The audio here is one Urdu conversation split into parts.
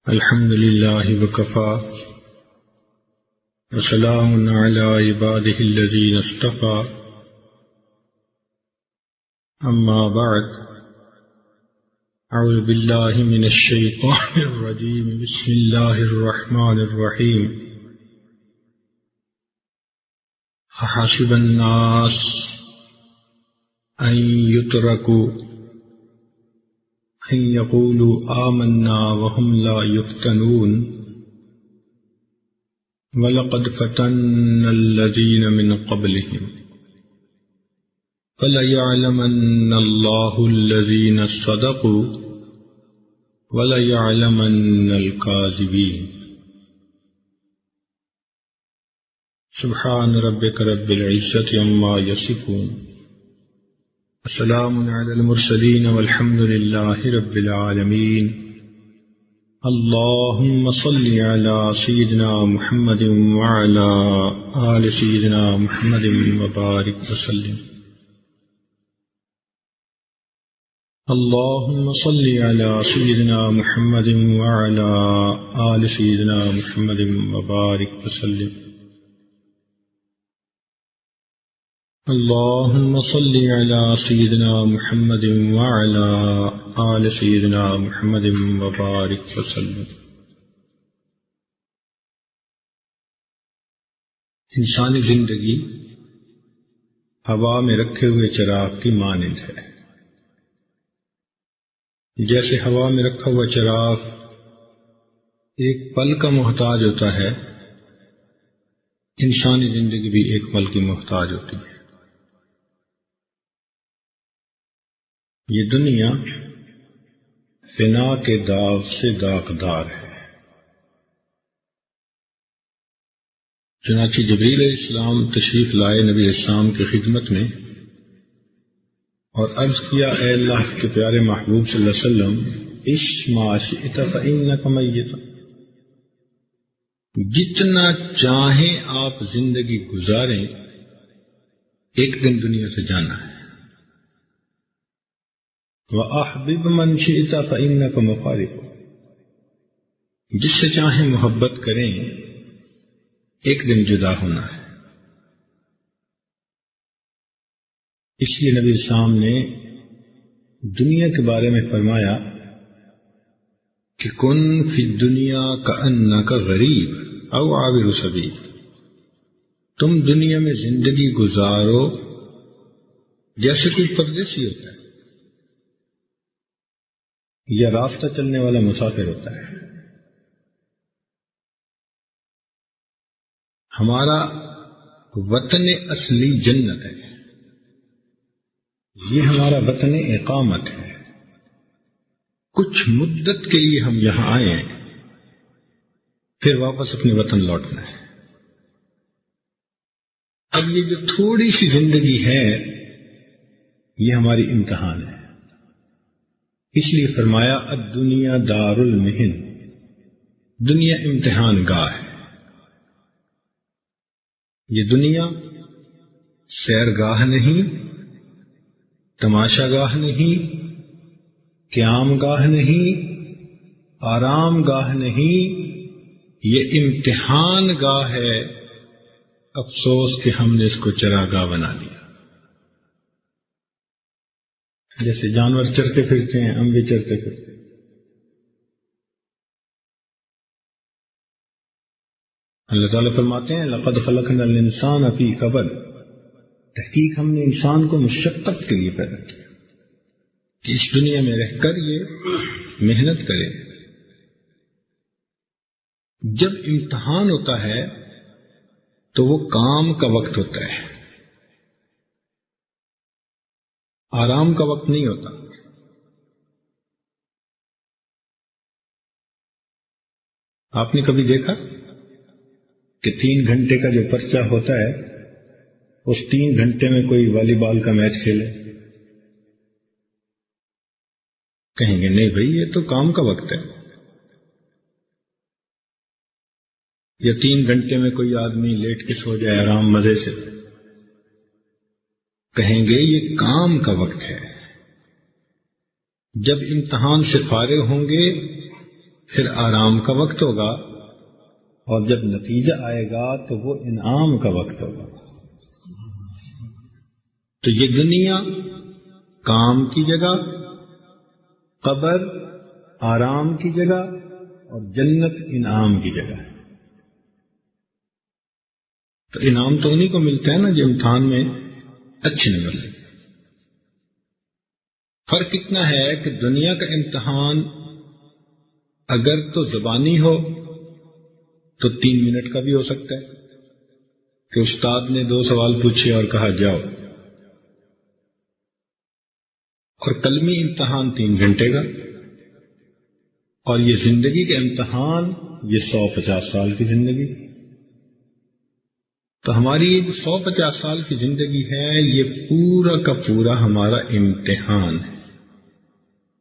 الحمد لله وكفى وسلام على عباده الذين اصطفى أما بعد أعوذ بالله من الشيطان الرجيم بسم الله الرحمن الرحيم أحسب الناس أن يتركوا أن يقولوا آمنا وهم لا يفتنون وَلَقَدْ فَتَنَّا الَّذِينَ مِنْ قَبْلِهِمْ فَلَيَعْلَمَنَّ اللَّهُ الَّذِينَ صَدَقُوا وَلَيَعْلَمَنَّ الْكَاذِبِينَ سبحان ربك رب العزة عما يصفون وسلام على المرسلين والحمد لله رب العالمين اللهم صل على سيدنا محمد وعلى آل سيدنا محمد وبارك وسلم اللهم صل على سيدنا محمد وعلى آل سيدنا محمد وبارك وسلم اللهم صل على سيدنا محمد وعلى آل سيدنا محمد وبارك وسلم انسانی زندگی ہوا میں رکھے ہوئے چراغ کی مانند ہے۔ جیسے ہوا میں رکھا ہوا چراغ ایک پل کا محتاج ہوتا ہے، انسانی زندگی بھی ایک پل کی محتاج ہوتی ہے۔ یہ دنیا فنا کے داغ سے داغدار ہے۔ چنانچہ جبریل علیہ السلام تشریف لائے نبی اسلام کی خدمت میں اور عرض کیا، اے اللہ کے پیارے محبوب صلی اللہ علیہ وسلم، عش ما شئت فإنک میت، جتنا چاہیں آپ زندگی گزاریں، ایک دن دنیا سے جانا ہے۔ وَأَحْبِبْ مَنْ شِئْتَ فَإِنَّكَ مُفَارِقُ، جس سے چاہیں محبت کریں، ایک دن جدا ہونا ہے۔ اس لیے نبی اسلام نے دنیا کے بارے میں فرمایا کہ کن فی الدنیا کأنک غریب او عابر سبیل، تم دنیا میں زندگی گزارو جیسے کوئی پردیسی ہوتا ہے یا راستہ چلنے والا مسافر ہوتا ہے۔ ہمارا وطن اصلی جنت ہے، یہ ہمارا وطن اقامت ہے۔ کچھ مدت کے لیے ہم یہاں آئے ہیں، پھر واپس اپنے وطن لوٹنا ہے۔ اب یہ جو تھوڑی سی زندگی ہے، یہ ہماری امتحان ہے۔ اس لیے فرمایا الدنیا دار المحن، دنیا امتحان گاہ ہے۔ یہ دنیا سیرگاہ نہیں، تماشا گاہ نہیں، قیام گاہ نہیں، آرام گاہ نہیں، یہ امتحان گاہ ہے۔ افسوس کہ ہم نے اس کو چراگاہ بنا لیا۔ جیسے جانور چرتے پھرتے ہیں، ہم بھی چرتے پھرتے ہیں۔ اللہ تعالیٰ فرماتے ہیں لقد خلقنا الانسان فی کبد، تحقیق ہم نے انسان کو مشقت کے لیے پیدا کیا کہ اس دنیا میں رہ کر یہ محنت کرے۔ جب امتحان ہوتا ہے تو وہ کام کا وقت ہوتا ہے، آرام کا وقت نہیں ہوتا۔ آپ نے کبھی دیکھا کہ 3 گھنٹے کا جو پرچہ ہوتا ہے، اس 3 گھنٹے میں کوئی والی بال کا میچ کھیلے؟ کہیں گے نہیں بھائی، یہ تو کام کا وقت ہے۔ یا 3 گھنٹے میں کوئی آدمی لیٹ کے سو جائے آرام مزے سے، کہیں گے یہ کام کا وقت ہے۔ جب امتحان سے فارغ ہوں گے پھر آرام کا وقت ہوگا، اور جب نتیجہ آئے گا تو وہ انعام کا وقت ہوگا۔ تو یہ دنیا کام کی جگہ، قبر آرام کی جگہ، اور جنت انعام کی جگہ ہے۔ تو انعام تو انہیں کو ملتا ہے نا جو امتحان میں اچھے نمبر لے۔ فرق اتنا ہے کہ دنیا کا امتحان اگر تو زبانی ہو تو 3 منٹ کا بھی ہو سکتا ہے کہ استاد نے 2 سوال پوچھے اور کہا جاؤ، اور قلمی امتحان 3 گھنٹے کا، اور یہ زندگی کا امتحان یہ 150 سال کی زندگی۔ تو ہماری 150 سال کی زندگی ہے، یہ پورا کا پورا ہمارا امتحان ہے۔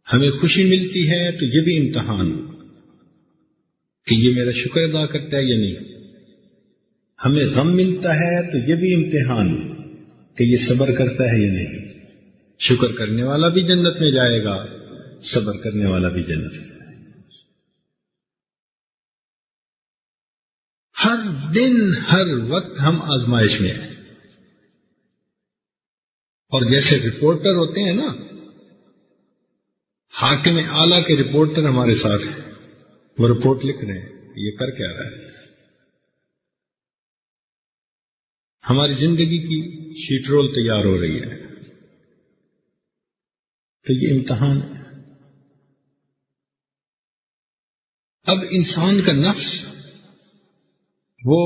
ہمیں خوشی ملتی ہے تو یہ بھی امتحان کہ یہ میرا شکر ادا کرتا ہے یا نہیں۔ ہمیں غم ملتا ہے تو یہ بھی امتحان کہ یہ صبر کرتا ہے یا نہیں۔ شکر کرنے والا بھی جنت میں جائے گا، صبر کرنے والا بھی جنت میں جائے گا۔ ہر دن ہر وقت ہم آزمائش میں ہیں، اور جیسے رپورٹر ہوتے ہیں نا، حاکم اعلیٰ کے رپورٹر ہمارے ساتھ ہیں، وہ رپورٹ لکھ رہے ہیں یہ کر کیا رہا ہے۔ ہماری زندگی کی شیٹ رول تیار ہو رہی ہے، تو یہ امتحان ہے۔ اب انسان کا نفس وہ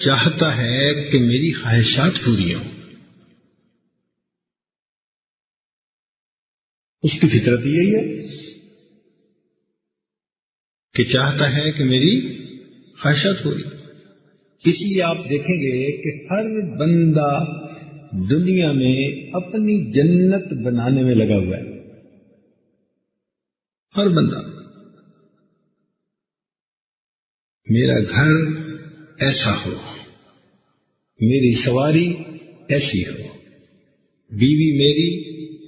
چاہتا ہے کہ میری خواہشات پوری ہوں، اس کی فطرت یہی ہے کہ چاہتا ہے کہ میری خواہشات پوری۔ اس لیے آپ دیکھیں گے کہ ہر بندہ دنیا میں اپنی جنت بنانے میں لگا ہوا ہے، ہر بندہ۔ میرا گھر ایسا ہو، میری سواری ایسی ہو، بیوی میری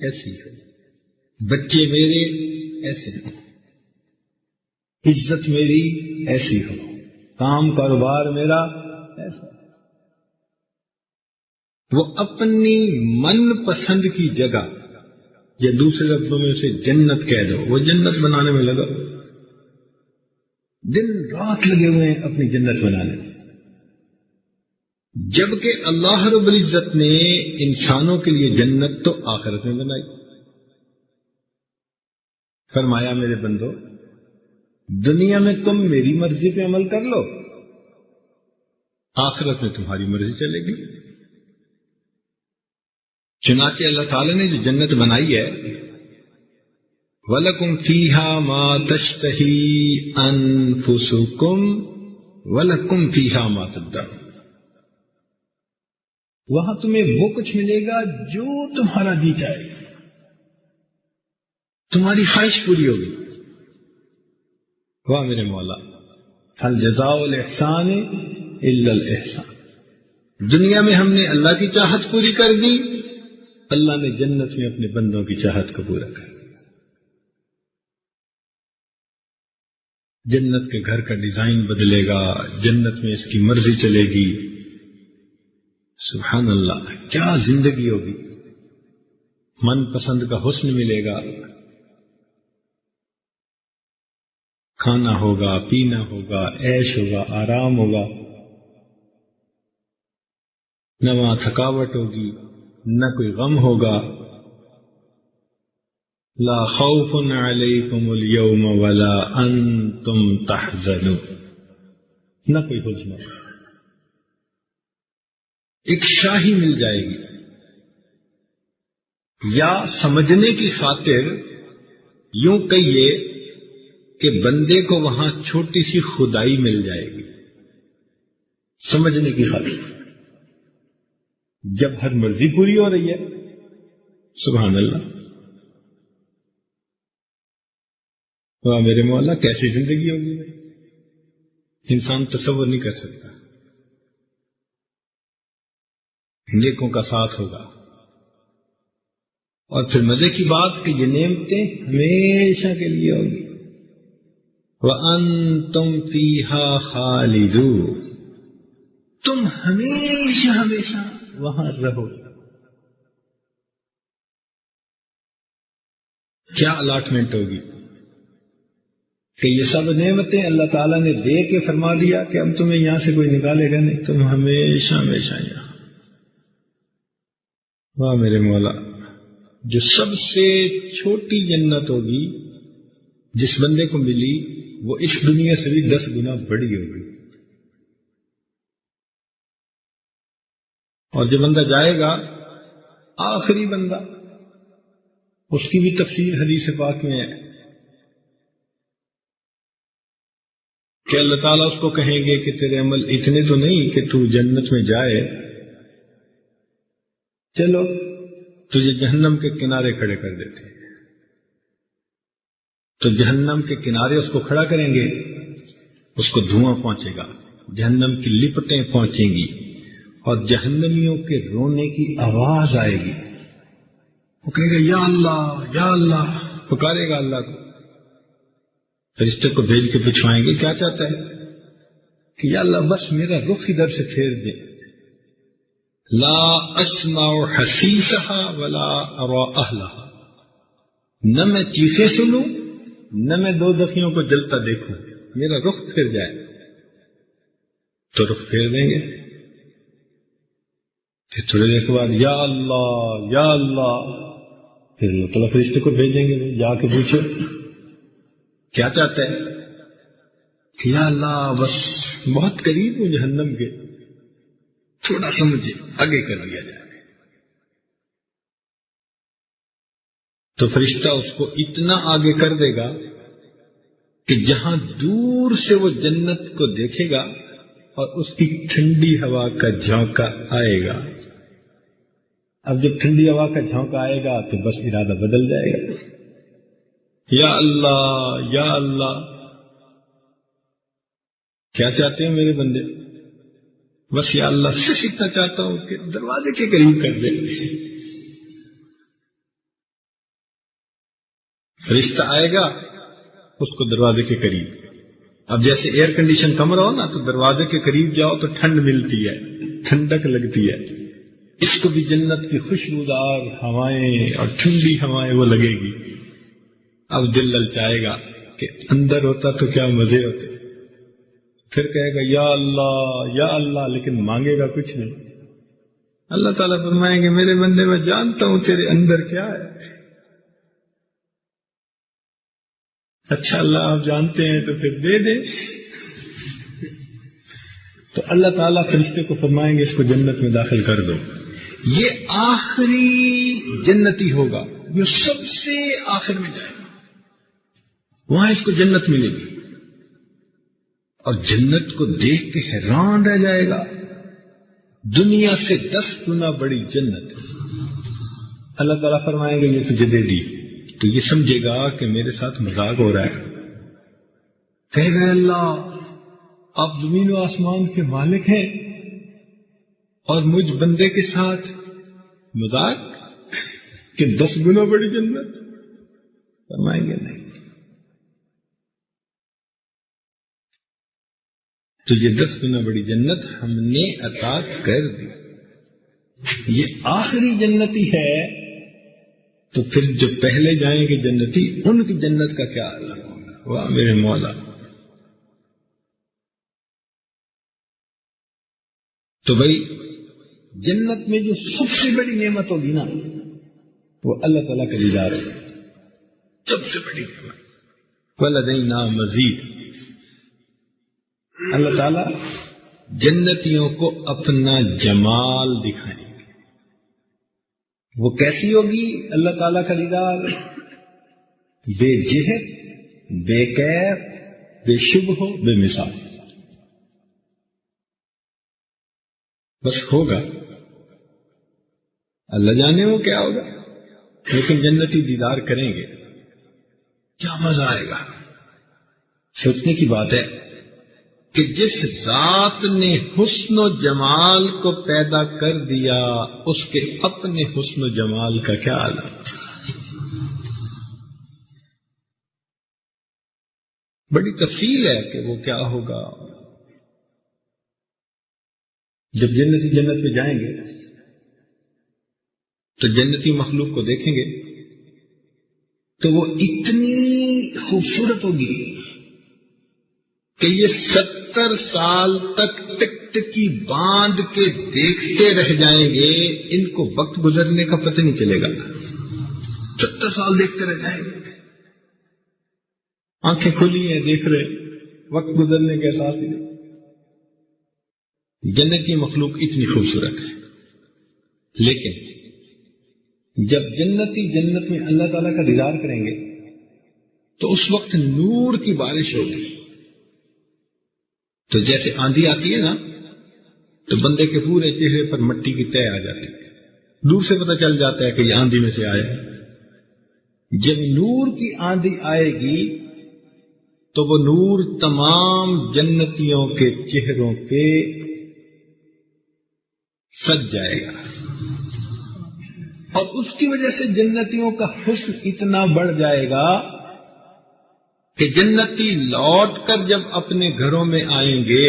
ایسی ہو، بچے میرے ایسے ہو، عزت میری ایسی ہو، کام کاروبار میرا ایسا ہو۔ وہ اپنی من پسند کی جگہ، یا دوسرے لفظوں میں اسے جنت کہہ دو، وہ جنت بنانے میں لگا، دن رات لگے ہوئے ہیں اپنی جنت بنانے میں۔ جبکہ اللہ رب العزت نے انسانوں کے لیے جنت تو آخرت میں بنائی۔ فرمایا میرے بندو، دنیا میں تم میری مرضی پہ عمل کر لو، آخرت میں تمہاری مرضی چلے گی۔ چنانچہ اللہ تعالی نے جو جنت بنائی ہے، وَلَكُمْ فِيهَا مَا تَشْتَهِي أَنفُسُكُمْ وَلَكُمْ فِيهَا مَا تَدَّعُونَ، وہاں تمہیں وہ کچھ ملے گا جو تمہارا جی چاہے، تمہاری خواہش پوری ہوگی۔ واہ میرے مولا، هَلْ جَزَاءُ الْإِحْسَانِ إِلَّا الْإِحْسَانُ۔ دنیا میں ہم نے اللہ کی چاہت پوری کر دی، اللہ نے جنت میں اپنے بندوں کی چاہت کو پورا کر دیا۔ جنت کے گھر کا ڈیزائن بدلے گا، جنت میں اس کی مرضی چلے گی۔ سبحان اللہ، کیا زندگی ہوگی! من پسند کا حسن ملے گا، کھانا ہوگا، پینا ہوگا، عیش ہوگا، آرام ہوگا، نہ وہاں تھکاوٹ ہوگی، نہ کوئی غم ہوگا۔ لا خوف علیکم اليوم ولا انتم تحزنون، نہ کوئی حزن ہوگا، ایک شاہی مل جائے گی۔ یا سمجھنے کی خاطر یوں کہیے کہ بندے کو وہاں چھوٹی سی خدائی مل جائے گی، سمجھنے کی خاطر، جب ہر مرضی پوری ہو رہی ہے۔ سبحان اللہ، واہ میرے مولا، کیسی زندگی ہوگی! انسان تصور نہیں کر سکتا۔ نیکوں کا ساتھ ہوگا، اور پھر مزے کی بات کہ یہ نعمتیں ہمیشہ کے لیے ہوگی۔ وَأَنْتُمْ فِيهَا خَالِدُونَ، تم ہمیشہ ہمیشہ وہاں رہو۔ کیا الاٹمنٹ ہوگی کہ یہ سب نعمتیں اللہ تعالیٰ نے دے کے فرما دیا کہ اب تمہیں یہاں سے کوئی نکالے گا نہیں، تم ہمیشہ ہمیشہ یہاں۔ واہ میرے مولا، جو سب سے چھوٹی جنت ہوگی جس بندے کو ملی وہ اس دنیا سے بھی 10 گنا بڑی ہوگی، اور جو بندہ جائے گا آخری بندہ، اس کی بھی تفسیر حدیث پاک میں ہے کہ اللہ تعالیٰ اس کو کہیں گے کہ تیرے عمل اتنے تو نہیں کہ تو جنت میں جائے، چلو تجھے جہنم کے کنارے کھڑے کر دیتے ہیں۔ تو جہنم کے کنارے اس کو کھڑا کریں گے، اس کو دھواں پہنچے گا، جہنم کی لپٹیں پہنچیں گی، اور جہنمیوں کے رونے کی آواز آئے گی۔ وہ کہے گا یا اللہ یا اللہ، پکارے گا اللہ کو، فرشتے کو بھیج کے پوچھوائیں گے کیا چاہتا ہے، کہ یا اللہ بس میرا رخ ادھر سے پھیر دے، لا اسمع حسیسها ولا ارى اهلها، نہ میں چیخیں سنوں نہ میں دوزخیوں کو جلتا دیکھوں، میرا رخ پھر جائے۔ تو رخ پھیر دیں گے، پھر تھوڑی دیر کے بعد یا اللہ یا اللہ، پھر اللہ تعالیٰ فرشتے کو بھیجیں گے جا کے پوچھو کیا چاہتا ہے، کہ یا اللہ بس بہت قریب ہوں جہنم کے، تھوڑا سا مجھے آگے کر دیا جائے۔ تو فرشتہ اس کو اتنا آگے کر دے گا کہ جہاں دور سے وہ جنت کو دیکھے گا اور اس کی ٹھنڈی ہوا کا جھونکا آئے گا۔ اب جب ٹھنڈی ہوا کا جھونکا آئے گا تو بس ارادہ بدل جائے گا، یا اللہ یا اللہ، کیا چاہتے ہیں میرے بندے؟ بس یا اللہ صرف اتنا چاہتا ہوں کہ دروازے کے قریب کر دے۔ فرشتہ آئے گا اس کو دروازے کے قریب، اب جیسے ایئر کنڈیشن کمرہ ہو نا تو دروازے کے قریب جاؤ تو ٹھنڈ ملتی ہے، ٹھنڈک لگتی ہے، اس کو بھی جنت کی خوشبودار ہوائیں اور ٹھنڈی ہوائیں وہ لگے گی۔ اب دل للچائے گا کہ اندر ہوتا تو کیا مزے ہوتے، پھر کہے گا یا اللہ، لیکن مانگے گا کچھ نہیں۔ اللہ تعالیٰ فرمائیں گے میرے بندے میں جانتا ہوں تیرے اندر کیا ہے۔ اچھا اللہ آپ جانتے ہیں تو پھر دے دیں۔ تو اللہ تعالیٰ فرشتے کو فرمائیں گے اس کو جنت میں داخل کر دو۔ یہ آخری جنتی ہوگا جو سب سے آخر میں جائے گا، وہاں اس کو جنت ملے گی، اور جنت کو دیکھ کے حیران رہ جائے گا، دنیا سے 10 گنا بڑی جنت۔ اللہ تعالیٰ فرمائیں گے یہ تجھے دے دی، تو یہ سمجھے گا کہ میرے ساتھ مذاق ہو رہا ہے، کہے گا اللہ آپ زمین و آسمان کے مالک ہیں اور مجھ بندے کے ساتھ مذاق کہ 10 گنا بڑی جنت؟ فرمائیں گے نہیں، تو یہ 10 گنا بڑی جنت ہم نے عطا کر دی، یہ آخری جنتی ہے۔ تو پھر جو پہلے جائیں گے جنتی ان کی جنت کا کیا عالم ہوگا؟ واہ میرے مولا۔ تو بھائی جنت میں جو سب سے بڑی نعمت ہوگی نا وہ اللہ تعالیٰ کا دیدار ہے، سب سے بڑی نعمت۔ وَلَدَيْنَا مزید، اللہ تعالیٰ جنتیوں کو اپنا جمال دکھائیں گے۔ وہ کیسی ہوگی اللہ تعالیٰ کا دیدار؟ بے جہت، بے کیف، بے شبہ، بے مثال، بس ہوگا، اللہ جانے وہ کیا ہوگا، لیکن جنتی دیدار کریں گے، کیا مزہ آئے گا۔ سوچنے کی بات ہے کہ جس ذات نے حسن و جمال کو پیدا کر دیا اس کے اپنے حسن و جمال کا کیا عالم۔ بڑی تفصیل ہے کہ وہ کیا ہوگا. جب جنتی جنت میں جائیں گے تو جنتی مخلوق کو دیکھیں گے تو وہ اتنی خوبصورت ہوگی کہ یہ 70 سال تک ٹک ٹکی باندھ کے دیکھتے رہ جائیں گے. ان کو وقت گزرنے کا پتہ نہیں چلے گا. 70 سال دیکھتے رہ جائیں گے. آنکھیں کھلی ہیں، دیکھ رہے، وقت گزرنے کا احساس ہی نہیں. جنت کی مخلوق اتنی خوبصورت ہے. لیکن جب جنتی جنت میں اللہ تعالیٰ کا دیدار کریں گے تو اس وقت نور کی بارش ہوگی. تو جیسے آندھی آتی ہے نا تو بندے کے پورے چہرے پر مٹی کی تہ آ جاتی ہے. دور سے پتہ چل جاتا ہے کہ یہ آندھی میں سے آیا ہے. جب نور کی آندھی آئے گی تو وہ نور تمام جنتیوں کے چہروں پہ سج جائے گا، اور اس کی وجہ سے جنتیوں کا حسن اتنا بڑھ جائے گا کہ جنتی لوٹ کر جب اپنے گھروں میں آئیں گے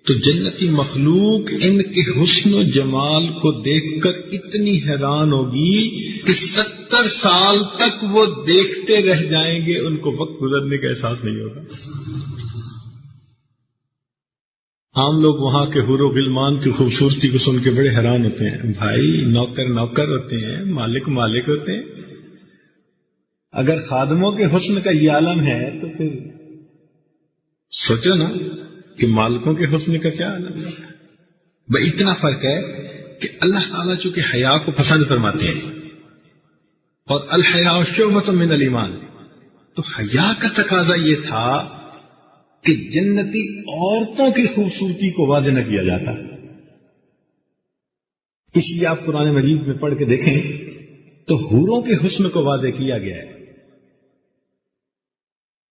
تو جنتی مخلوق ان کے حسن و جمال کو دیکھ کر اتنی حیران ہوگی کہ 70 سال تک وہ دیکھتے رہ جائیں گے. ان کو وقت گزرنے کا احساس نہیں ہوگا. عام لوگ وہاں کے حور و غلمان کی خوبصورتی کو سن کے بڑے حیران ہوتے ہیں. بھائی نوکر نوکر ہوتے ہیں، مالک مالک ہوتے ہیں. اگر خادموں کے حسن کا یہ عالم ہے تو پھر سوچو نا کہ مالکوں کے حسن کا کیا عالم ہے. بھائی اتنا فرق ہے کہ اللہ تعالیٰ چونکہ حیا کو پسند فرماتے ہیں، اور الحیاء شعبۃ من الایمان، تو حیا کا تقاضا یہ تھا کہ جنتی عورتوں کی خوبصورتی کو واضح نہ کیا جاتا. اس لیے آپ قرآن مجید میں پڑھ کے دیکھیں تو حوروں کے حسن کو واضح کیا گیا ہے.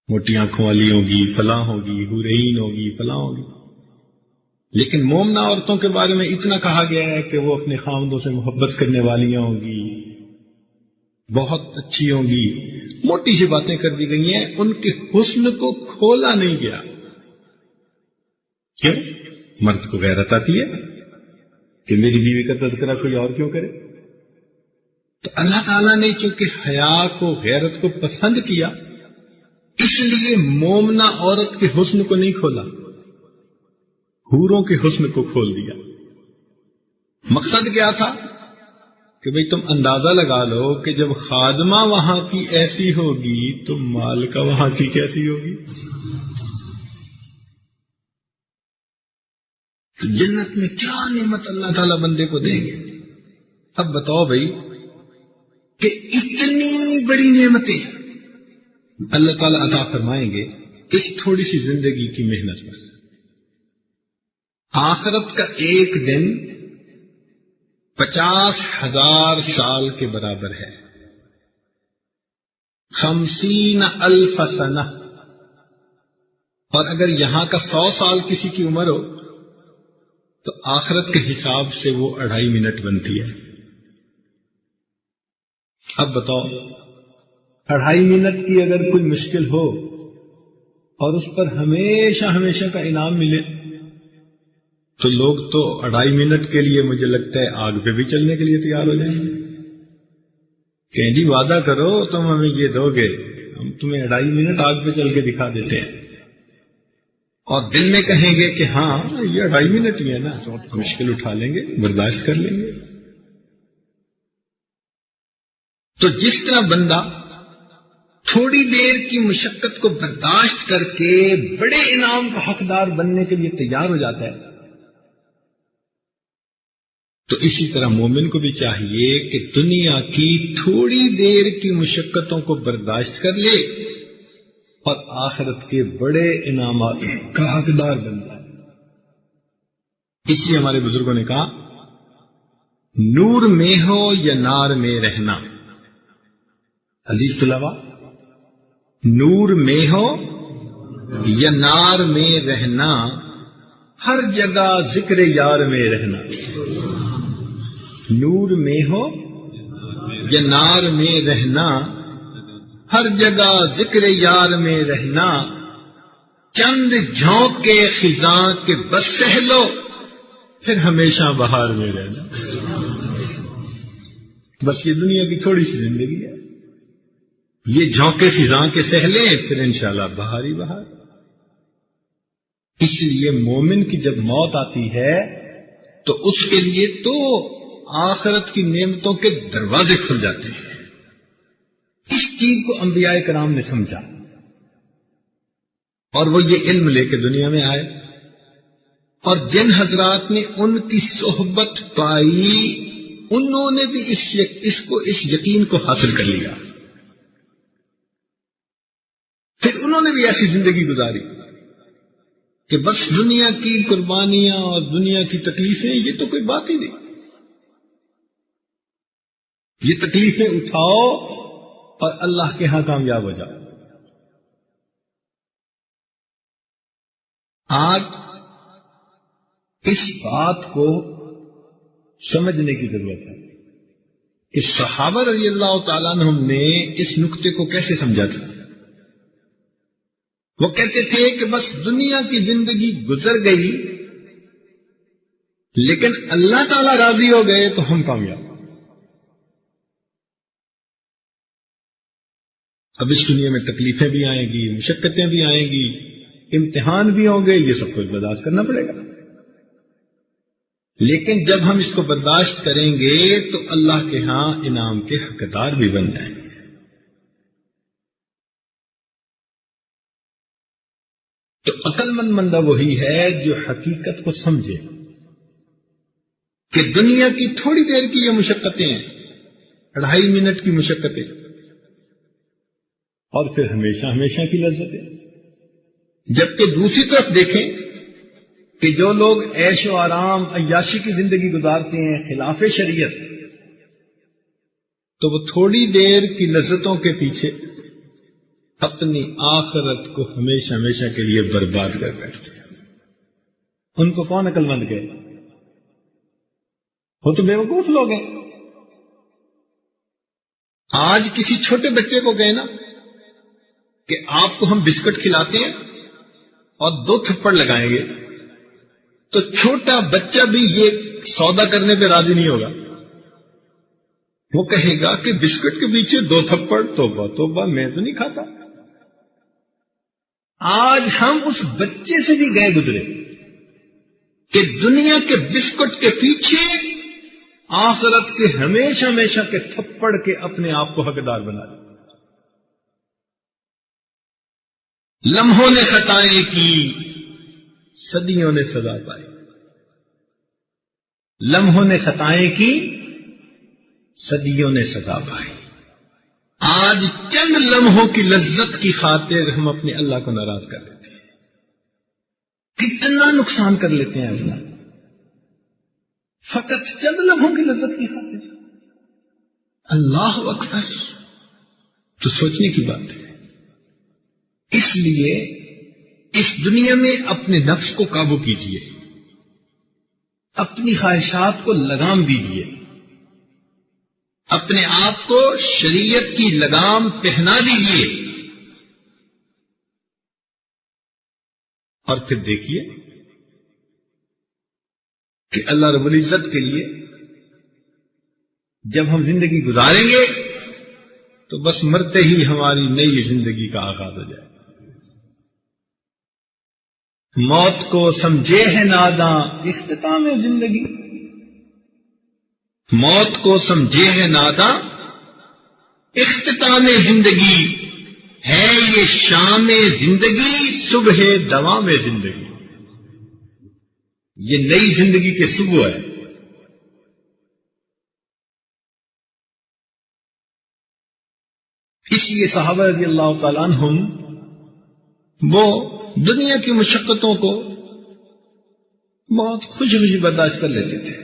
موٹی آنکھوں والی ہوگی، فلاں ہوگی، حورین ہوگی، فلاں ہوگی. لیکن مومنہ عورتوں کے بارے میں اتنا کہا گیا ہے کہ وہ اپنے خاوندوں سے محبت کرنے والیاں ہوں گی، بہت اچھی ہوں گی. موٹی سی باتیں کر دی گئی ہیں، ان کے حسن کو کھولا نہیں گیا. کیوں؟ مرد کو غیرت آتی ہے کہ میری بیوی کا تذکرہ کوئی اور کیوں کرے. تو اللہ تعالیٰ نے چونکہ حیا کو، غیرت کو پسند کیا، اس لیے مومنہ عورت کے حسن کو نہیں کھولا، حوروں کے حسن کو کھول دیا. مقصد کیا تھا کہ بھئی تم اندازہ لگا لو کہ جب خادمہ وہاں کی ایسی ہوگی تو مالکہ وہاں کی کیسی ہوگی. تو جنت میں کیا نعمت اللہ تعالیٰ بندے کو دیں گے. اب بتاؤ بھئی کہ اتنی بڑی نعمتیں اللہ تعالیٰ عطا فرمائیں گے اس تھوڑی سی زندگی کی محنت پر. آخرت کا ایک دن 50,000 سال کے برابر ہے. 50,000 سنہ. اور اگر یہاں کا 100 سال کسی کی عمر ہو تو آخرت کے حساب سے وہ 2.5 منٹ بنتی ہے. اب بتاؤ 2.5 منٹ کی اگر کوئی مشکل ہو اور اس پر ہمیشہ ہمیشہ کا انعام ملے تو لوگ تو 2.5 منٹ کے لیے مجھے لگتا ہے آگ پہ بھی چلنے کے لیے تیار ہو جائیں گے. کہ جی وعدہ کرو تم ہمیں یہ دو گے، ہم تمہیں 2.5 منٹ آگ پہ چل کے دکھا دیتے ہیں. اور دل میں کہیں گے کہ ہاں یہ 2.5 منٹ ہی ہے نا، تو مشکل اٹھا لیں گے، برداشت کر لیں گے. تو جس طرح بندہ تھوڑی دیر کی مشقت کو برداشت کر کے بڑے انعام کا حقدار بننے کے لیے تیار ہو جاتا ہے، تو اسی طرح مومن کو بھی چاہیے کہ دنیا کی تھوڑی دیر کی مشقتوں کو برداشت کر لے اور آخرت کے بڑے انعامات کا حقدار بن جائے. اس لیے ہمارے بزرگوں نے کہا نور میں ہو یا نار میں رہنا. عزیز طلباء، نور میں ہو یا نار میں رہنا، ہر جگہ ذکر یار میں رہنا. نور میں ہو یا نار میں رہنا، ہر جگہ ذکر یار میں رہنا، چند جھونکے خزاں کے بس سہ لو، پھر ہمیشہ بہار میں رہنا۔ بس یہ دنیا کی تھوڑی سی زندگی ہے، یہ جھونکے خزاں کے سہ لیں، پھر انشاءاللہ بہار ہی بہار۔ اس لیے مومن کی جب موت آتی ہے تو اس کے لیے تو آخرت کی نعمتوں کے دروازے کھل جاتے ہیں۔ اس چیز کو انبیاء کرام نے سمجھا اور وہ یہ علم لے کے دنیا میں آئے، اور جن حضرات نے ان کی صحبت پائی انہوں نے بھی اس یقین کو حاصل کر لیا، پھر انہوں نے بھی ایسی زندگی گزاری کہ بس دنیا کی قربانیاں اور دنیا کی تکلیفیں یہ تو کوئی بات ہی نہیں، یہ تکلیفیں اٹھاؤ اور اللہ کے ہاں کامیاب ہو جاؤ۔ آج اس بات کو سمجھنے کی ضرورت ہے کہ صحابہ رضی اللہ تعالیٰ عنہم نے اس نقطے کو کیسے سمجھا تھا۔ وہ کہتے تھے کہ بس دنیا کی زندگی گزر گئی لیکن اللہ تعالیٰ راضی ہو گئے تو ہم کامیاب۔ اب اس دنیا میں تکلیفیں بھی آئیں گی، مشقتیں بھی آئیں گی، امتحان بھی ہوں گے، یہ سب کچھ برداشت کرنا پڑے گا، لیکن جب ہم اس کو برداشت کریں گے تو اللہ کے ہاں انعام کے حقدار بھی بن جائیں گے۔ تو عقل مند بندہ وہی ہے جو حقیقت کو سمجھے کہ دنیا کی تھوڑی دیر کی یہ مشقتیں ہیں، 2.5 منٹ کی مشقتیں، اور پھر ہمیشہ ہمیشہ کی لذتیں۔ جبکہ دوسری طرف دیکھیں کہ جو لوگ عیش و آرام عیاشی کی زندگی گزارتے ہیں خلاف شریعت، تو وہ تھوڑی دیر کی لذتوں کے پیچھے اپنی آخرت کو ہمیشہ ہمیشہ کے لیے برباد کر بیٹھتے ہیں۔ ان کو کون عقل مند کہے؟ وہ تو بیوقوف لوگ ہیں۔ آج کسی چھوٹے بچے کو کہے نا کہ آپ کو ہم بسکٹ کھلاتے ہیں اور 2 تھپڑ لگائیں گے، تو چھوٹا بچہ بھی یہ سودا کرنے پہ راضی نہیں ہوگا، وہ کہے گا کہ بسکٹ کے پیچھے 2 تھپڑ، توبہ توبہ، میں تو نہیں کھاتا۔ آج ہم اس بچے سے بھی گئے گزرے کہ دنیا کے بسکٹ کے پیچھے آخرت کے ہمیشہ ہمیشہ کے تھپڑ کے اپنے آپ کو حقدار بنا لیا۔ لمحوں نے خطائیں کی، صدیوں نے سزا پائی۔ لمحوں نے خطائیں کی، صدیوں نے سزا پائی۔ آج چند لمحوں کی لذت کی خاطر ہم اپنے اللہ کو ناراض کر دیتے ہیں، کتنا نقصان کر لیتے ہیں اپنا، فقط چند لمحوں کی لذت کی خاطر۔ اللہ اکبر، تو سوچنے کی بات ہے۔ اس لیے اس دنیا میں اپنے نفس کو قابو کیجیے، اپنی خواہشات کو لگام دیجیے، اپنے آپ کو شریعت کی لگام پہنا دیجیے، اور پھر دیکھیے کہ اللہ رب العزت کے لیے جب ہم زندگی گزاریں گے تو بس مرتے ہی ہماری نئی زندگی کا آغاز ہو جائے۔ موت کو سمجھے ہے ناداں اختتام زندگی، موت کو سمجھے ہے ناداں اختتام زندگی، ہے یہ شام زندگی صبح دوام زندگی۔ یہ نئی زندگی کے صبح ہے۔ اس لیے صحابہ رضی اللہ تعالیٰ عنہم وہ دنیا کی مشقتوں کو بہت خوشی خوشی برداشت کر لیتے تھے،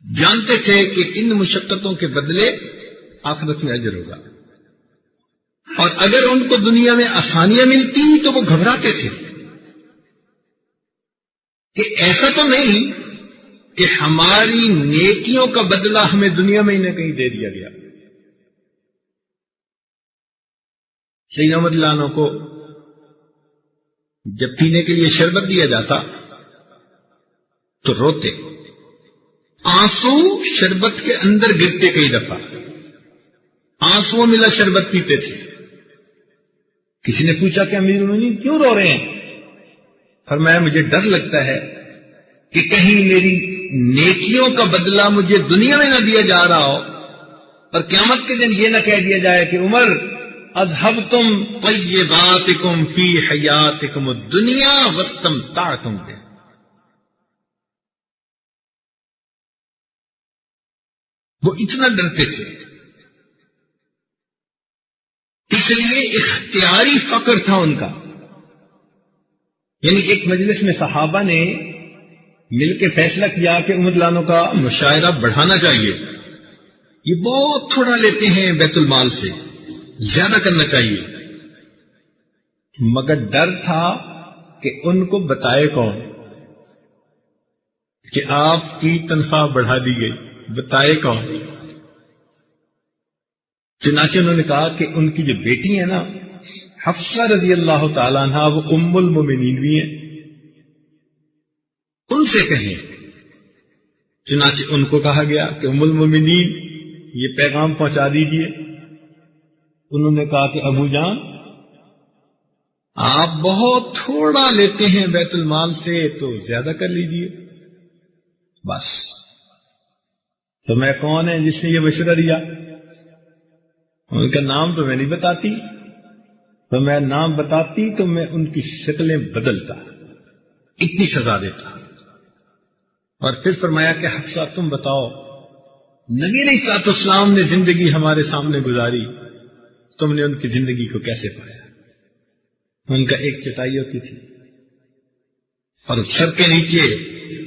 جانتے تھے کہ ان مشقتوں کے بدلے آخرت میں اجر ہوگا، اور اگر ان کو دنیا میں آسانیاں ملتی تو وہ گھبراتے تھے کہ ایسا تو نہیں کہ ہماری نیکیوں کا بدلہ ہمیں دنیا میں ہی نہ کہیں دے دیا گیا۔ سیدنا عمر رضی اللہ عنہ کو جب پینے کے لیے شربت دیا جاتا تو روتے، آنسو شربت کے اندر گرتے، کئی دفعہ آنسو ملا شربت پیتے تھے۔ کسی نے پوچھا کہ امیر المومنین کیوں رو رہے ہیں؟ فرمایا مجھے ڈر لگتا ہے کہ کہیں میری نیکیوں کا بدلہ مجھے دنیا میں نہ دیا جا رہا ہو اور قیامت کے دن یہ نہ کہہ دیا جائے کہ عمر اذهبتم طیباتکم فی حیاتکم الدنیا واستمتعتم بها۔ وہ اتنا ڈرتے تھے، اس لیے اختیاری فقر تھا ان کا۔ یعنی ایک مجلس میں صحابہ نے مل کے فیصلہ کیا کہ عمر رضی اللہ عنہ کا مشاعرہ بڑھانا چاہیے، یہ بہت تھوڑا لیتے ہیں بیت المال سے، زیادہ کرنا چاہیے۔ مگر ڈر تھا کہ ان کو بتائے کون کہ آپ کی تنخواہ بڑھا دی گئی، بتائے کون؟ چنانچہ انہوں نے کہا کہ ان کی جو بیٹی ہے نا حفصہ رضی اللہ تعالیٰ عنہ، وہ ام المومنین بھی ہیں، ان سے کہیں۔ چنانچہ ان کو کہا گیا کہ ام المومنین یہ پیغام پہنچا دیجئے۔ انہوں نے کہا کہ ابو جان آپ بہت تھوڑا لیتے ہیں بیت المال سے، تو زیادہ کر لیجئے بس۔ تو میں کون ہے جس نے یہ مشورہ دیا؟ ان کا نام تو میں نہیں بتاتی، تو میں نام بتاتی تو میں ان کی شکلیں بدلتا، اتنی سزا دیتا۔ اور پھر فرمایا کہ حفصہ تم بتاؤ، نبی علیہ الصلوۃ والسلام نے زندگی ہمارے سامنے گزاری، تم نے ان کی زندگی کو کیسے پایا؟ ان کا ایک چٹائی ہوتی تھی اور سر کے نیچے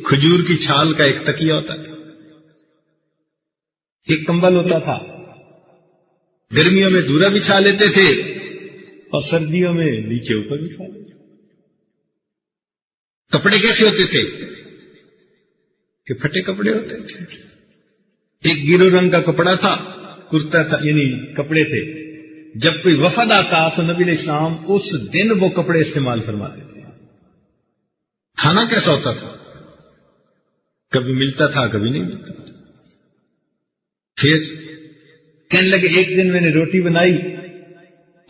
کھجور کی چھال کا ایک تکیہ ہوتا تھا، ایک کمبل ہوتا تھا، گرمیوں میں دورا بچھا لیتے تھے اور سردیوں میں نیچے اوپر بچھا لیتے۔ کپڑے کیسے ہوتے تھے کہ پھٹے کپڑے ہوتے تھے، ایک گیرو رنگ کا کپڑا تھا، کرتا تھا، یعنی کپڑے تھے۔ جب کوئی وفد آتا تو نبی علیہ السلام اس دن وہ کپڑے استعمال فرماتے تھے۔ کھانا کیسا ہوتا تھا؟ کبھی ملتا تھا، کبھی نہیں ملتا تھا۔ پھر کہنے لگے ایک دن میں نے روٹی بنائی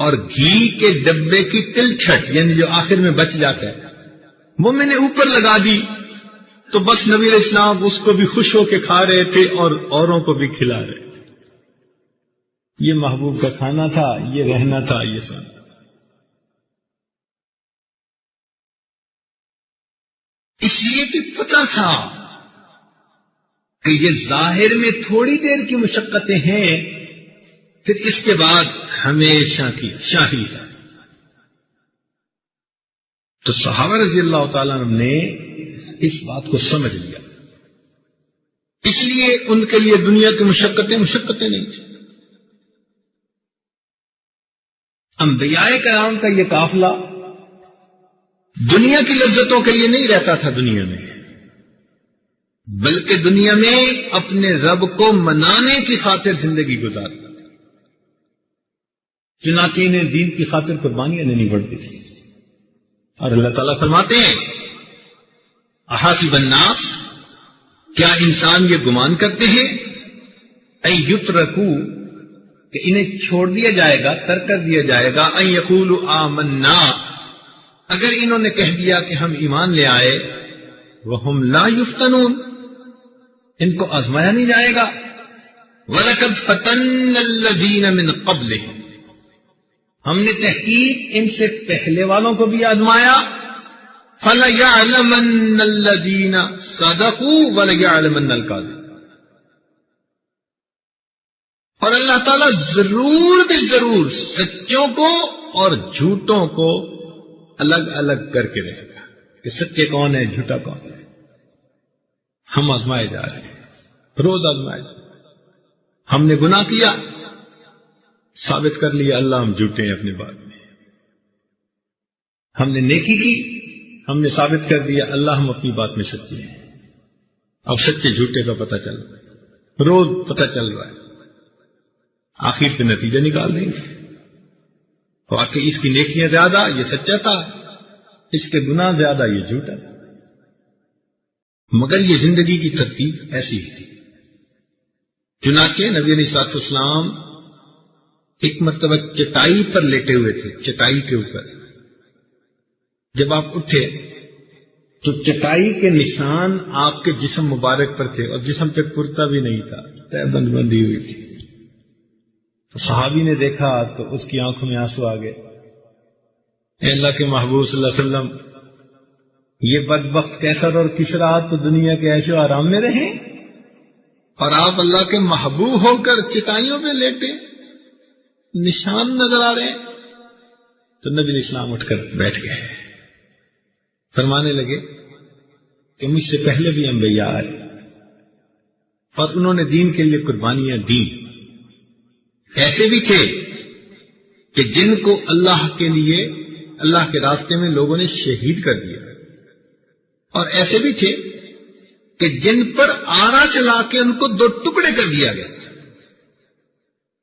اور گھی کے ڈبے کی تل چھٹ، یعنی جو آخر میں بچ جاتا ہے، وہ میں نے اوپر لگا دی، تو بس نبی علیہ السلام اس کو بھی خوش ہو کے کھا رہے تھے اور اوروں کو بھی کھلا رہے تھے۔ یہ محبوب کا کھانا تھا، یہ رہنا تھا، یہ سب۔ اس لیے کہ پتا تھا کہ یہ ظاہر میں تھوڑی دیر کی مشقتیں ہیں، پھر اس کے بعد ہمیشہ کی شاہی ہے۔ تو صحابہ رضی اللہ تعالیٰ عنہ نے اس بات کو سمجھ لیا، اس لیے ان کے لیے دنیا کی مشقتیں نہیں تھیں۔ انبیاء کرام کا یہ قافلہ دنیا کی لذتوں کے لیے نہیں رہتا تھا دنیا میں، بلکہ دنیا میں اپنے رب کو منانے کی خاطر زندگی گزارتا تھا۔ چنانچہ انہیں دین کی خاطر قربانیاں دینی پڑتی تھی۔ اور اللہ تعالیٰ فرماتے ہیں احاسب الناس، کیا انسان یہ گمان کرتے ہیں ان یترکو، کہ انہیں چھوڑ دیا جائے گا، ترک کر دیا جائے گا، ان یقولوا آمنا، اگر انہوں نے کہہ دیا کہ ہم ایمان لے آئے، وہم لا یفتنون، ان کو آزمایا نہیں جائے گا، وَلَقَدْ فَتَنَّ الَّذِينَ مِنْ قَبْلِهِمْ، ہم نے تحقیق ان سے پہلے والوں کو بھی آزمایا، فَلَيَعْلَمَنَّ الَّذِينَ صَدَقُوا وَلَيَعْلَمَنَّ الْكَاذِبِينَ، اور اللہ تعالیٰ ضرور بھی ضرور سچوں کو اور جھوٹوں کو الگ الگ کر کے رہے گا کہ سچے کون ہے، جھوٹا کون ہے۔ ہم آزمائے جا رہے ہیں، روز آزمائے جا رہے ہیں۔ ہم نے گناہ کیا، ثابت کر لیا اللہ ہم جھوٹے ہیں اپنے بات میں۔ ہم نے نیکی کی، ہم نے ثابت کر دیا اللہ ہم اپنی بات میں سچے ہیں۔ اب سچے جھوٹے کا پتہ چل رہا ہے، روز پتہ چل رہا ہے، آخر پہ نتیجہ نکال دیں گے۔ واقعی اس کی نیکیاں زیادہ، یہ سچا تھا، اس کے گناہ زیادہ، یہ جھوٹا تھا، مگر یہ زندگی کی ترتیب ایسی ہی تھی۔ چنانچہ نبی علیہ الصلوۃ والسلام ایک مرتبہ چٹائی پر لیٹے ہوئے تھے، چٹائی کے اوپر جب آپ اٹھے تو چٹائی کے نشان آپ کے جسم مبارک پر تھے، اور جسم پہ کرتا بھی نہیں تھا، تہ بند بندی ہوئی تھی۔ تو صحابی نے دیکھا تو اس کی آنکھوں میں آنسو آ گئے۔ اے اللہ کے محبوب صلی اللہ علیہ وسلم، یہ بدبخت کیسر اور کسریٰ تو دنیا کے عیش و آرام میں رہیں، اور آپ اللہ کے محبوب ہو کر چٹائیوں پہ لیٹے، نشان نظر آ رہے ہیں۔ تو نبی علیہ السلام اٹھ کر بیٹھ گئے، فرمانے لگے کہ مجھ سے پہلے بھی انبیاء آئے اور انہوں نے دین کے لیے قربانیاں دی، ایسے بھی تھے کہ جن کو اللہ کے لیے، اللہ کے راستے میں لوگوں نے شہید کر دیا، اور ایسے بھی تھے کہ جن پر آرا چلا کے ان کو 2 ٹکڑے کر دیا گیا۔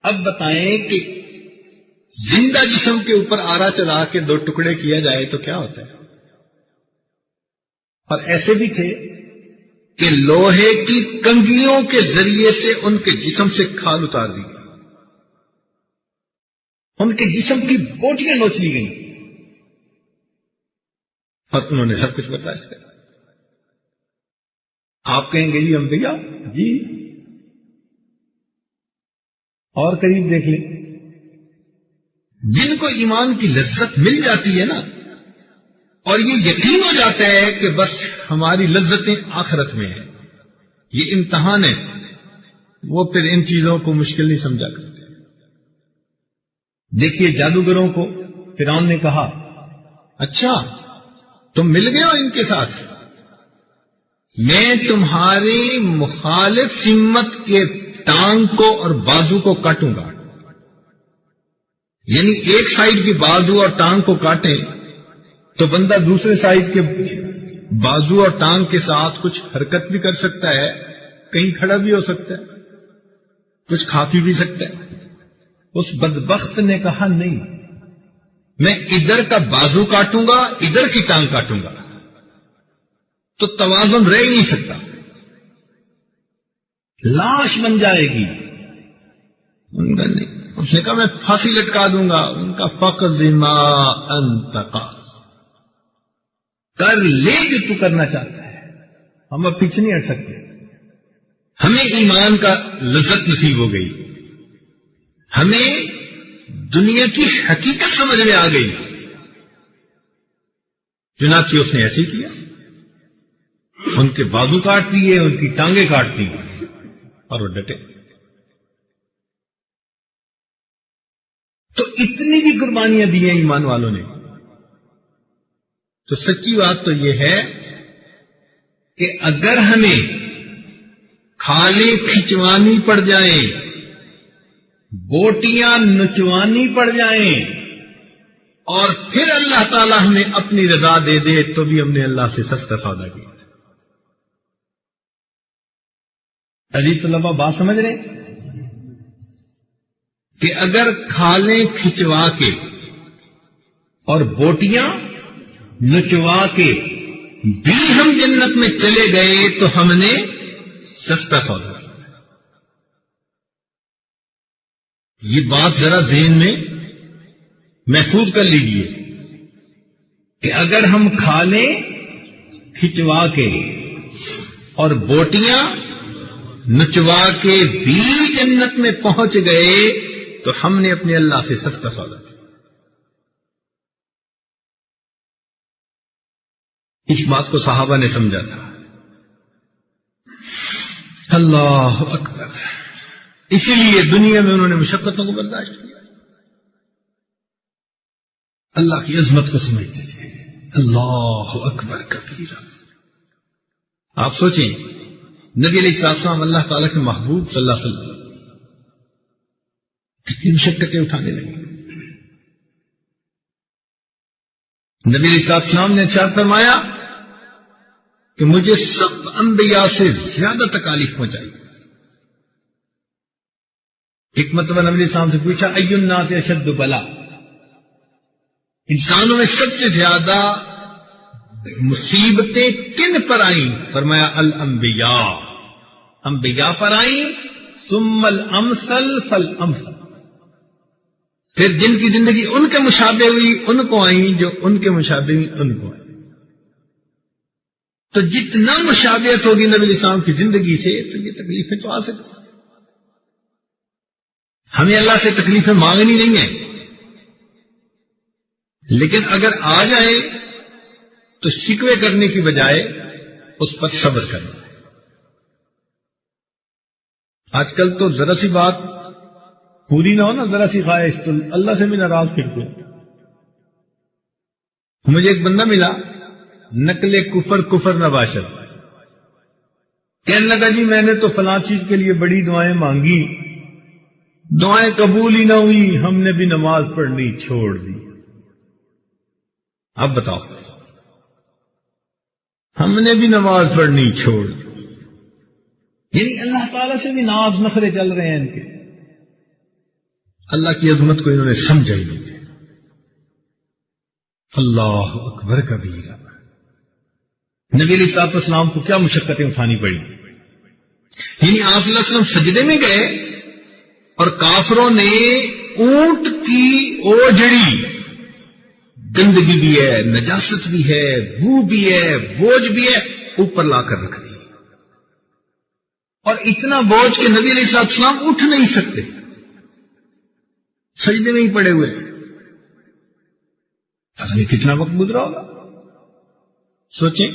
اب بتائیں کہ زندہ جسم کے اوپر آرا چلا کے 2 ٹکڑے کیا جائے تو کیا ہوتا ہے؟ اور ایسے بھی تھے کہ لوہے کی کنگھیوں کے ذریعے سے ان کے جسم سے کھال اتار دی گئی، ان کے جسم کی بوٹیاں نوچ لی گئیں، اور انہوں نے سب کچھ برداشت کیا۔ آپ کہیں گے جی انبیاء، جی اور قریب دیکھ لیں، جن کو ایمان کی لذت مل جاتی ہے نا، اور یہ یقین ہو جاتا ہے کہ بس ہماری لذتیں آخرت میں ہیں، یہ امتحان ہے، وہ پھر ان چیزوں کو مشکل نہیں سمجھا کرتے۔ دیکھیے جادوگروں کو فرعون نے کہا، اچھا تم مل گئے ہو ان کے ساتھ، میں تمہاری مخالف سمت کے ٹانگ کو اور بازو کو کاٹوں گا۔ یعنی ایک سائیڈ کی بازو اور ٹانگ کو کاٹیں تو بندہ دوسرے سائیڈ کے بازو اور ٹانگ کے ساتھ کچھ حرکت بھی کر سکتا ہے، کہیں کھڑا بھی ہو سکتا ہے، کچھ کھا پی بھی سکتا ہے۔ اس بدبخت نے کہا نہیں، میں ادھر کا بازو کاٹوں گا، ادھر کی ٹانگ کاٹوں گا، تو توازن رہ ہی نہیں سکتا، لاش بن جائے گی۔ ان کا نہیں، اس نے کہا میں پھانسی لٹکا دوں گا۔ ان کا فقط ما انت قاض، کر لے جو تو کرنا چاہتا ہے، ہم اب پیچھے نہیں ہٹ سکتے۔ ہمیں ایمان کا لذت نصیب ہو گئی، ہمیں دنیا کی حقیقت سمجھ میں آ گئی، چنانچہ اس نے ایسے ہی کیا، ان کے بازو کاٹ دیے، ان کی ٹانگیں کاٹ دی، اور وہ ڈٹے۔ تو اتنی بھی قربانیاں دی ہیں ایمان والوں نے۔ تو سچی بات تو یہ ہے کہ اگر ہمیں کھالیں کھچوانی پڑ جائیں، بوٹیاں نچوانی پڑ جائیں، اور پھر اللہ تعالیٰ ہمیں اپنی رضا دے دے، تو بھی ہم نے اللہ سے سستا سودا کیا۔ عزیز طلبہ بات سمجھ رہے کہ اگر کھالیں کھچوا کے اور بوٹیاں نچوا کے بھی ہم جنت میں چلے گئے تو ہم نے سستا سودا کیا۔ یہ بات ذرا ذہن میں محفوظ کر لیجئے کہ اگر ہم کھالیں کھچوا کے اور بوٹیاں نچوا کے بھی جنت میں پہنچ گئے تو ہم نے اپنے اللہ سے سستا سودا کیا۔ اس بات کو صحابہ نے سمجھا تھا۔ اللہ اکبر، اسی لیے دنیا میں انہوں نے مشقتوں کو برداشت کیا، اللہ کی عظمت کو سمجھتے تھے۔ اللہ اکبر کبیرہ۔ آپ سوچیں، نبی علیہ السلام اللہ تعالیٰ کے محبوب صلی اللہ علیہ وسلم کتنی مشقتیں اٹھانے لگے۔ نبی علیہ السلام نے ارشاد فرمایا کہ مجھے سب انبیاء سے زیادہ تکالیف پہنچائی۔ ایک مرتبہ نبی علیہ السلام سے پوچھا ای الناس اشد بلا، انسانوں میں سب سے زیادہ مصیبتیں کن پر آئیں؟ فرمایا الانبیاء، انبیاء پر آئیں، ثم الامثل فالامثل، پھر جن کی زندگی ان کے مشابہ ہوئی ان کو آئیں، جو ان کے مشابہ ہوئی ان کو آئیں۔ تو جتنا مشابہت ہوگی نبی علیہ السلام کی زندگی سے تو یہ تکلیفیں تو آ سکتی ہیں۔ ہمیں اللہ سے تکلیفیں مانگنی نہیں ہیں، لیکن اگر آ جائے تو شکوے کرنے کی بجائے اس پر صبر کرنا ہے۔ آج کل تو ذرا سی بات پوری نہ ہو نا، ذرا سی خواہش تو اللہ سے بھی ناراض پھرتے ہیں۔ مجھے ایک بندہ ملا، نقل کفر نہ باشد، کہنے لگا جی میں نے تو فلاں چیز کے لیے بڑی دعائیں مانگی، دعائیں قبول ہی نہ ہوئی، ہم نے بھی نماز پڑھنی چھوڑ دی۔ اب بتاؤ، ہم نے بھی نماز پڑھنی چھوڑ دی، یعنی اللہ تعالی سے بھی ناز نخرے چل رہے ہیں ان کے، اللہ کی عظمت کو انہوں نے سمجھا ہی نہیں۔ اللہ اکبر کبیرہ۔ نبی علیہ الصلوۃ والسلام کو کیا مشقتیں اٹھانی پڑی، یعنی آپ صلی اللہ علیہ وسلم سجدے میں گئے اور کافروں نے اونٹ کی اوجڑی، گندگی بھی ہے، نجاست بھی ہے، بو بھی ہے، بوجھ بھی ہے، اوپر لا کر رکھ دی، اور اتنا بوجھ کہ نبی علیہ الصلوۃ والسلام اٹھ نہیں سکتے، سجدے میں ہی پڑے ہوئے۔ پتہ نہیں کتنا وقت گزرا ہوگا، سوچیں۔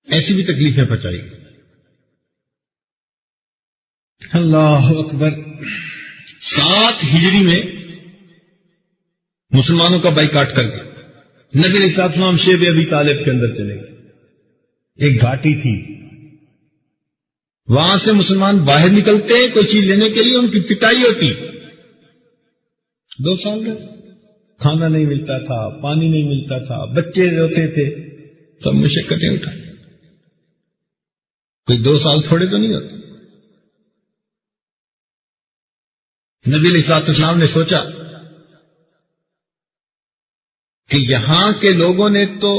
ایسی بھی تکلیفیں پہنچائی۔ اللہ اکبر۔ 7 ہجری میں مسلمانوں کا بائیکاٹ کر کے نبی علیہ السلام شیب ابی طالب کے اندر چلے گئے۔ ایک گھاٹی تھی، وہاں سے مسلمان باہر نکلتے کوئی چیز لینے کے لیے، ان کی پٹائی ہوتی۔ 2 سال رہے، کھانا نہیں ملتا تھا، پانی نہیں ملتا تھا، بچے روتے تھے، سب مشقتیں اٹھائیں۔ کوئی 2 سال تھوڑے تو نہیں ہوتے۔ نبی علیہ الصلوۃ والسلام نے سوچا کہ یہاں کے لوگوں نے تو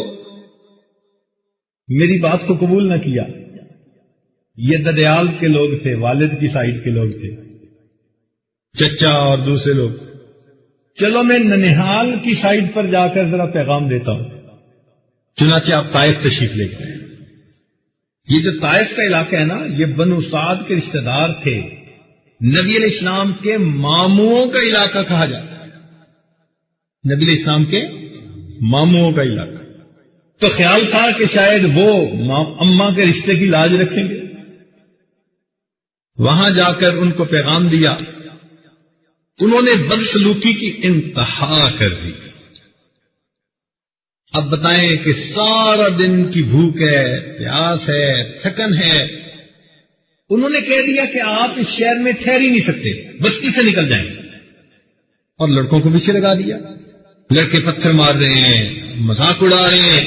میری بات کو قبول نہ کیا، یہ ددیال کے لوگ تھے، والد کی سائڈ کے لوگ تھے، چچا اور دوسرے لوگ، چلو میں ننہال کی سائڈ پر جا کر ذرا پیغام دیتا ہوں۔ چنانچہ آپ طائف تشریف لے گئے۔ یہ جو طائف کا علاقہ ہے نا، یہ بنو سعد کے رشتہ دار تھے، نبی علیہ السلام کے ماموں کا علاقہ کہا جاتا ہے، نبی علیہ السلام کے ماموں کا علاقہ۔ تو خیال تھا کہ شاید وہ اماں کے رشتے کی لاج رکھیں گے، وہاں جا کر ان کو پیغام دیا، انہوں نے بدسلوکی کی انتہا کر دی۔ اب بتائیں کہ سارا دن کی بھوک ہے، پیاس ہے، تھکن ہے، انہوں نے کہہ دیا کہ آپ اس شہر میں ٹھہر ہی نہیں سکتے، بستی سے نکل جائیں، اور لڑکوں کو پیچھے لگا دیا۔ لڑکے پتھر مار رہے ہیں، مذاق اڑا رہے ہیں۔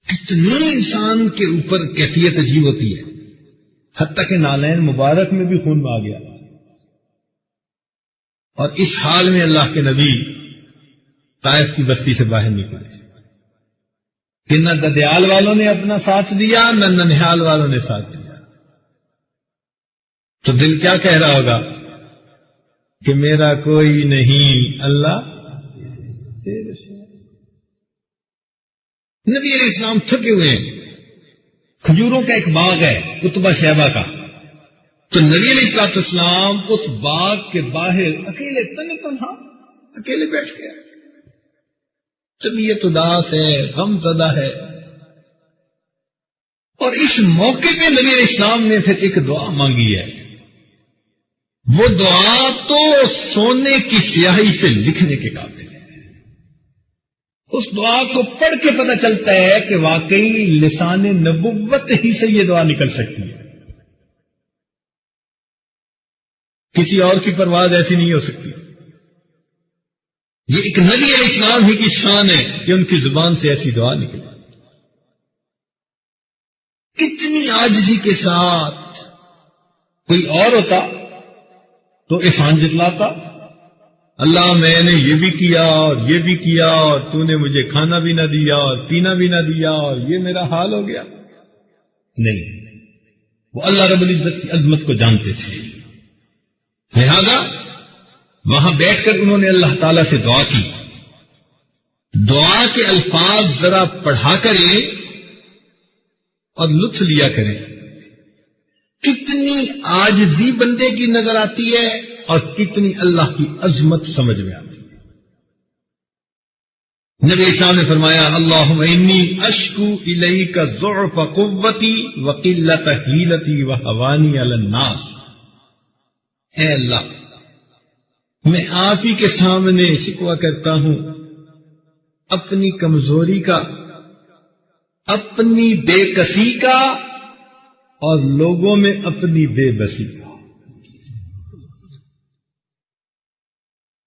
کتنی انسان کے اوپر کیفیت عجیب ہوتی ہے، حتیٰ کہ نالین مبارک میں بھی خون آ گیا۔ اور اس حال میں اللہ کے نبی طائف کی بستی سے باہر نکلے کہ نہ ددیال والوں نے اپنا ساتھ دیا، نہ ننہال والوں نے ساتھ دیا۔ تو دل کیا کہہ رہا ہوگا کہ میرا کوئی نہیں، اللہ تیرے سے۔ نبی علیہ السلام تھکے ہوئے ہیں، کھجوروں کا ایک باغ ہے قطبہ شیبہ کا، تو نبی علیہ السلام اس باغ کے باہر اکیلے تنہا اکیلے بیٹھ گئے، طبیعت اداس ہے، غم زدہ ہے۔ اور اس موقع پہ نبی علیہ السلام نے پھر ایک دعا مانگی ہے، وہ دعا تو سونے کی سیاہی سے لکھنے کے قابل ہے۔ اس دعا کو پڑھ کے پتہ چلتا ہے کہ واقعی لسان نبوت ہی سے یہ دعا نکل سکتی ہے، کسی اور کی پرواز ایسی نہیں ہو سکتی۔ یہ ایک نبی علیہ السلام ہی کی شان ہے کہ ان کی زبان سے ایسی دعا نکلے۔ کتنی عاجزی کے ساتھ کوئی اور ہوتا تو احسان جتلاتا، اللہ میں نے یہ بھی کیا اور یہ بھی کیا اور تو نے مجھے کھانا بھی نہ دیا اور پینا بھی نہ دیا اور یہ میرا حال ہو گیا. نہیں، وہ اللہ رب العزت کی عظمت کو جانتے تھے، لہذا وہاں بیٹھ کر انہوں نے اللہ تعالی سے دعا کی. دعا کے الفاظ ذرا پڑھا کریں اور لطف لیا کریں. کتنی عاجزی بندے کی نظر آتی ہے اور کتنی اللہ کی عظمت سمجھ میں آتی ہے. نبی صاحب نے فرمایا اللہم انی اشکو الیک ضعف قوتی وقلت حیلتی وہوانی علی الناس. اے اللہ، میں آپ ہی کے سامنے شکوہ کرتا ہوں اپنی کمزوری کا، اپنی بے کسی کا اور لوگوں میں اپنی بے بسی کا.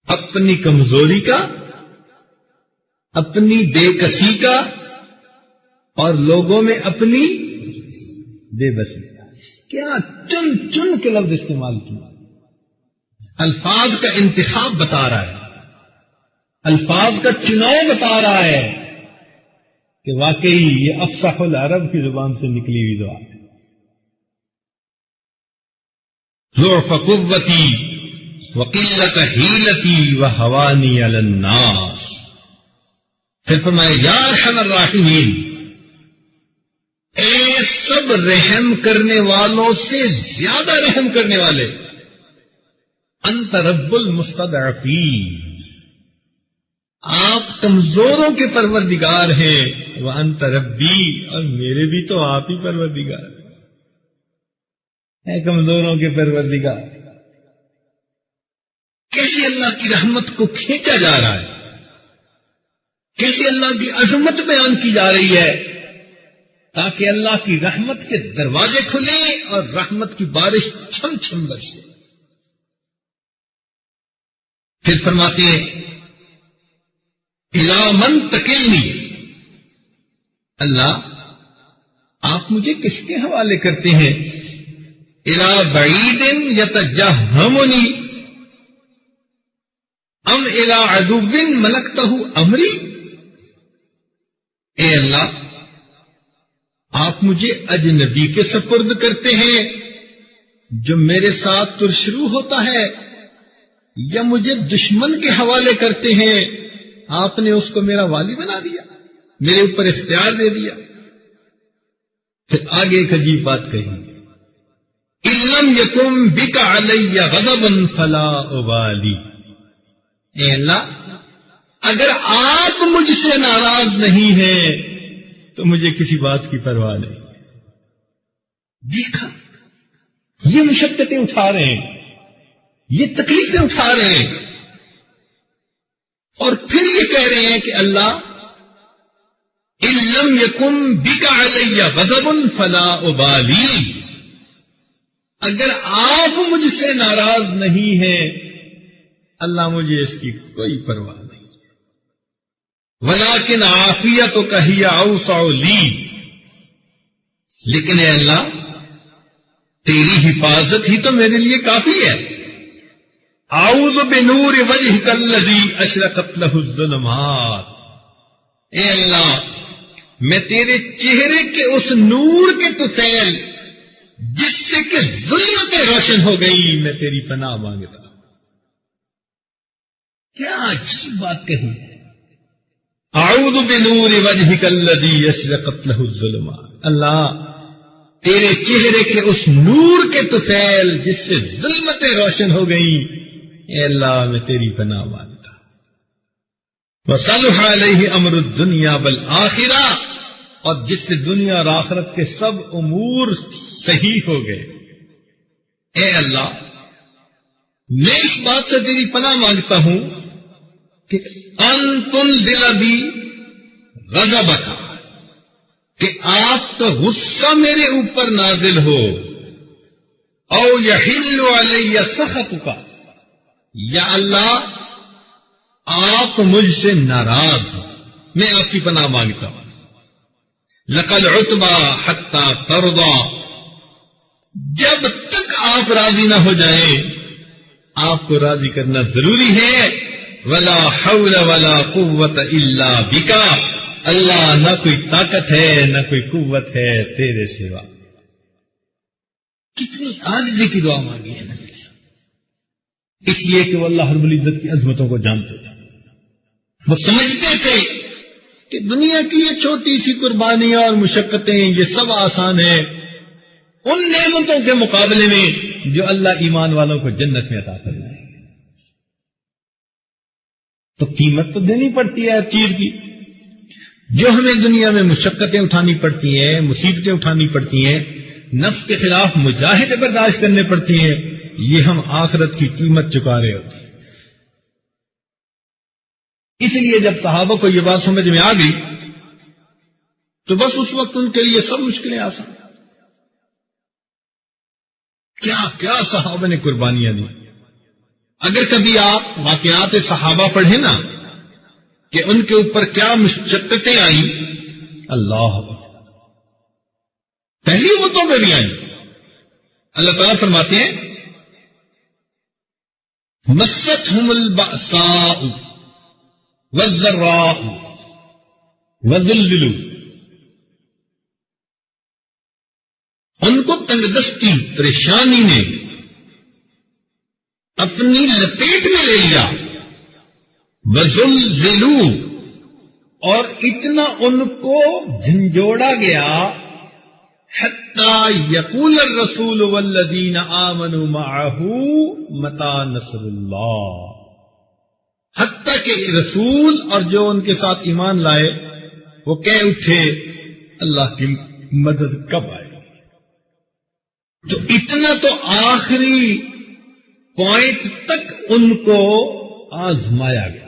اپنی کمزوری کا، اپنی بے کسی کا اور لوگوں میں اپنی بے بسی کا. کیا چن چن کے لفظ استعمال کیا، الفاظ کا انتخاب بتا رہا ہے، الفاظ کا چناؤ بتا رہا ہے کہ واقعی یہ افصح العرب کی زبان سے نکلی ہوئی دعا ہے. ضعف قوتی وقلت حیلتی وہوانی علی الناس. پھر فرمایا یا ارحم الراحمین، اے سب رحم کرنے والوں سے زیادہ رحم کرنے والے، انت رب المستضعفین، آپ کمزوروں کے پروردگار ہیں. وانت ربی، اور میرے بھی تو آپ ہی پروردگار ہیں، کمزوروں کے پروردگار. کیسے اللہ کی رحمت کو کھینچا جا رہا ہے، کیسے اللہ کی عظمت بیان کی جا رہی ہے تاکہ اللہ کی رحمت کے دروازے کھلیں اور رحمت کی بارش چھم چھم برسے. پھر فرماتے ہیں الی من تکلنی، اللہ آپ مجھے کس کے حوالے کرتے ہیں؟ الی بعید یتجہمنی ام الی عدو ملکتہ امری. اے اللہ، آپ مجھے اجنبی کے سپرد کرتے ہیں جو میرے ساتھ ترشرو ہوتا ہے، یا مجھے دشمن کے حوالے کرتے ہیں، آپ نے اس کو میرا والی بنا دیا، میرے اوپر اختیار دے دیا. پھر آگے ایک عجیب بات کہی، ان لم یکن بک علی غضب فلا ابالی. اے اللہ، اگر آپ مجھ سے ناراض نہیں ہیں تو مجھے کسی بات کی پرواہ نہیں. دیکھا، یہ مشقتیں اٹھا رہے ہیں، یہ تکلیفیں اٹھا رہے ہیں، اور پھر یہ کہہ رہے ہیں کہ اللہ ان لم یکن بک علی غضب فلا ابالی، اگر آپ مجھ سے ناراض نہیں ہیں اللہ مجھے اس کی کوئی پرواہ نہیں. ولیکن عافیتک ہی اوسع لی، لیکن اے اللہ تیری حفاظت ہی تو میرے لیے کافی ہے. اعوذ بنور وجہک الذی اشرقت لہ الظلمات. اے اللہ، میں تیرے چہرے کے اس نور کے طفیل جس سے کہ ظلمتیں روشن ہو گئی، میں تیری پناہ مانگتا. کیا عجیب بات کہی، اعوذ بنور وجہک الذی اشرقت لہ الظلمات. اللہ، تیرے چہرے کے اس نور کے طفیل جس سے ظلمتیں روشن ہو گئی، اے اللہ میں تیری پناہ مانگتا. وصلح علیہ امر الدنیا والآخرہ، اور جس سے دنیا اور آخرت کے سب امور صحیح ہو گئے. اے اللہ، میں اس بات سے تیری پناہ مانگتا ہوں کہ ان تنزل بی غضبک، کہ آپ کا غصہ میرے اوپر نازل ہو، او یحل علی سخطک، یا اللہ آپ مجھ سے ناراض ہو. میں آپ کی پناہ مانگتا ہوں. لقد عتبا حتی ترضا، جب تک آپ راضی نہ ہو جائیں، آپ کو راضی کرنا ضروری ہے. ولا حول ولا قوت الا بک، اللہ نہ کوئی طاقت ہے نہ کوئی قوت ہے تیرے سوا. کتنی عاجزی کی دعا مانگی ہے نبی، اس لیے کہ وہ اللہ رب العزت کی عظمتوں کو جانتے تھے. وہ سمجھتے تھے کہ دنیا کی یہ چھوٹی سی قربانیاں اور مشقتیں یہ سب آسان ہیں ان نعمتوں کے مقابلے میں جو اللہ ایمان والوں کو جنت میں عطا کرے گا. تو قیمت تو دینی پڑتی ہے ہر چیز کی. جو ہمیں دنیا میں مشقتیں اٹھانی پڑتی ہیں، مصیبتیں اٹھانی پڑتی ہیں، نفس کے خلاف مجاہدے برداشت کرنے پڑتی ہیں، یہ ہم آخرت کی قیمت چکا رہے ہوتے ہیں. اس لیے جب صحابہ کو یہ بات سمجھ میں آ گئی تو بس اس وقت ان کے لیے سب مشکلیں آسان. کیا کیا صحابہ نے قربانیاں دی. اگر کبھی آپ واقعات صحابہ پڑھیں نا کہ ان کے اوپر کیا مشقتیں آئیں، اللہ پہلی امتوں پہ بھی آئیں. اللہ تعالیٰ فرماتے ہیں مستہم البأساء والضراء وزلزلوا، ان کو تنگدستی پریشانی نے اپنی لپیٹ میں لے لیا. وزلزلوا، اور اتنا ان کو جھنجھوڑا گیا حتی یقول الرسول والذین آمنوا معه متی نصر اللہ، حتیٰ کہ رسول اور جو ان کے ساتھ ایمان لائے وہ کہہ اٹھے اللہ کی مدد کب آئے. تو اتنا تو آخری پوائنٹ تک ان کو آزمایا گیا.